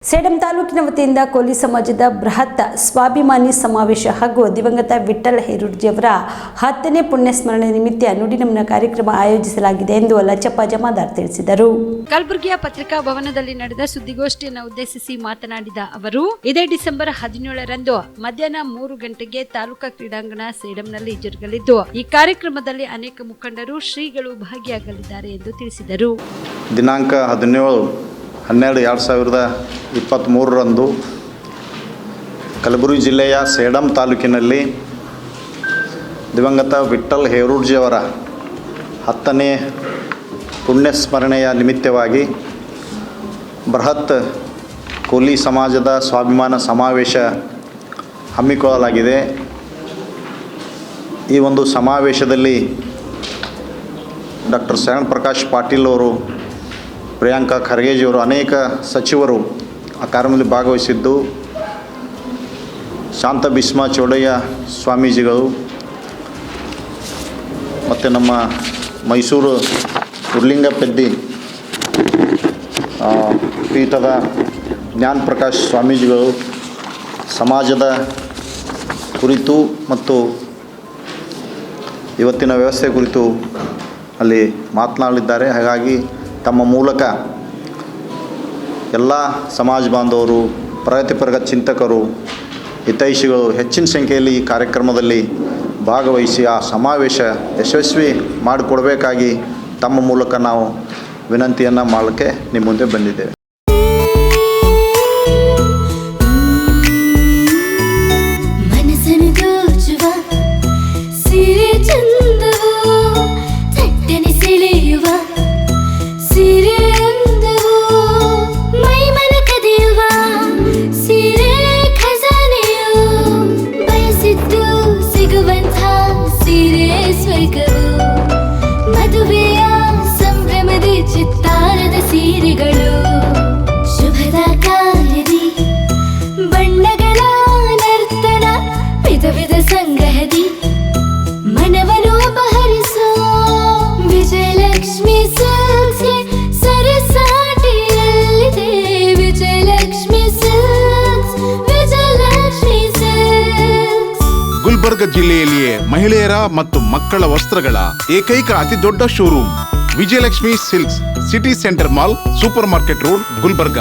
ಸೇಡಂ ತಾಲೂಕಿನ ವತಿಯಿಂದ ಕೋಲಿ ಸಮಾಜದ ಬೃಹತ್ ಸ್ವಾಭಿಮಾನಿ ಸಮಾವೇಶ ಹಾಗೂ ದಿವಂಗತ ವಿಠ್ಠಲ್ ಹೇರೂರ್ಜಿಯವರ 10ನೇ ಪುಣ್ಯಸ್ಮರಣೆ ನಿಮಿತ್ತ ನುಡಿನಮನ ಕಾರ್ಯಕ್ರಮ ಆಯೋಜಿಸಲಾಗಿದೆ ಎಂದು ಲಚ್ಚಪ್ಪ ಜಮಾದಾರ್ ತಿಳಿಸಿದರು. ಕಲಬುರಗಿಯ ಪತ್ರಿಕಾ ಭವನದಲ್ಲಿ ನಡೆದ ಸುದ್ದಿಗೋಷ್ಠಿಯನ್ನು ಉದ್ದೇಶಿಸಿ ಮಾತನಾಡಿದ ಅವರು, ಇದೇ ಡಿಸೆಂಬರ್ 17ರಂದು ಮಧ್ಯಾಹ್ನ 3 ಗಂಟೆಗೆ ತಾಲೂಕಾ ಕ್ರೀಡಾಂಗಣ ಸೇಡಂನಲ್ಲಿ ಜರುಗಲಿದ್ದು, ಈ ಕಾರ್ಯಕ್ರಮದಲ್ಲಿ ಅನೇಕ ಮುಖಂಡರು, ಶ್ರೀಗಳು ಭಾಗಿಯಾಗಲಿದ್ದಾರೆ ಎಂದು ತಿಳಿಸಿದರು. ದಿನಾಂಕ 17/12/2023ರಂದು ಕಲಬುರಗಿ ಜಿಲ್ಲೆಯ ಸೇಡಂ ತಾಲೂಕಿನಲ್ಲಿ ದಿವಂಗತ ವಿಠ್ಠಲ್ ಹೇರೂರ್ಜಿಯವರ 10ನೇ ಪುಣ್ಯಸ್ಮರಣೆಯ ನಿಮಿತ್ತವಾಗಿ ಬೃಹತ್ ಕೋಲಿ ಸಮಾಜದ ಸ್ವಾಭಿಮಾನ ಸಮಾವೇಶ ಹಮ್ಮಿಕೊಳ್ಳಲಾಗಿದೆ. ಈ ಒಂದು ಸಮಾವೇಶದಲ್ಲಿ ಡಾಕ್ಟರ್ ಶರಣ ಪ್ರಕಾಶ್ ಪಾಟೀಲ್ ಅವರು, ಪ್ರಿಯಾಂಕಾ ಖರ್ಗೆಜಿಯವರು, ಅನೇಕ ಸಚಿವರು ಆ ಕಾರ್ಯಕ್ರಮದಲ್ಲಿ ಭಾಗವಹಿಸಿದ್ದು, ಶಾಂತ ಭೀಷ್ಮ ಚೌಡಯ್ಯ ಸ್ವಾಮೀಜಿಗಳು ಮತ್ತು ನಮ್ಮ ಮೈಸೂರು ಉರ್ಲಿಂಗಪೆದ್ದಿ ಪೀಠದ ಜ್ಞಾನ ಪ್ರಕಾಶ್ ಸ್ವಾಮೀಜಿಗಳು ಸಮಾಜದ ಕುರಿತು ಮತ್ತು ಇವತ್ತಿನ ವ್ಯವಸ್ಥೆ ಕುರಿತು ಅಲ್ಲಿ ಮಾತನಾಡಲಿದ್ದಾರೆ. ಹಾಗಾಗಿ ತಮ್ಮ ಮೂಲಕ ಎಲ್ಲ ಸಮಾಜ ಬಾಂಧವರು, ಪ್ರಗತಿಪರ ಚಿಂತಕರು, ಹಿತೈಷಿಗಳು ಹೆಚ್ಚಿನ ಸಂಖ್ಯೆಯಲ್ಲಿ ಈ ಕಾರ್ಯಕ್ರಮದಲ್ಲಿ ಭಾಗವಹಿಸಿ ಆ ಸಮಾವೇಶ ಯಶಸ್ವಿ ಮಾಡಿಕೊಡಬೇಕಾಗಿ ತಮ್ಮ ಮೂಲಕ ನಾವು ವಿನಂತಿಯನ್ನು ಮಾಡಲಿಕ್ಕೆ ನಿಮ್ಮ ಮುಂದೆ ಬಂದಿದ್ದೇವೆ. ಮದುವೆಯ ಸಂಭ್ರಮದ ಚಿತ್ತಾರದ ಸೀರೆಗಳು, ಶುಭದ ಕಾರ್ಯದಿ ಬಣ್ಣಗಳ ನರ್ತನ, ವಿಧ ವಿಧ ಸಂಗ್ರಹದಿ ಮನವನ್ನು ಅಪಹರಿಸೋ ವಿಜಯಲಕ್ಷ್ಮಿ ಸಿಲ್ಕ್ಸ್ಗೆ ಸರಸಾಟಿಯಲ್ಲಿದೆ. Vijayalakshmi silks, Vijayalakshmi silks. ಗುಲ್ಬರ್ಗ ಜಿಲ್ಲೆಯಲ್ಲಿಯೇ ಮಹಿಳೆಯರ ಮತ್ತು ಮಕ್ಕಳ ವಸ್ತ್ರಗಳ ಏಕೈಕ ಅತಿ ದೊಡ್ಡ showroom Vijayalakshmi silks, city centre mall, super market road, Gulbarga.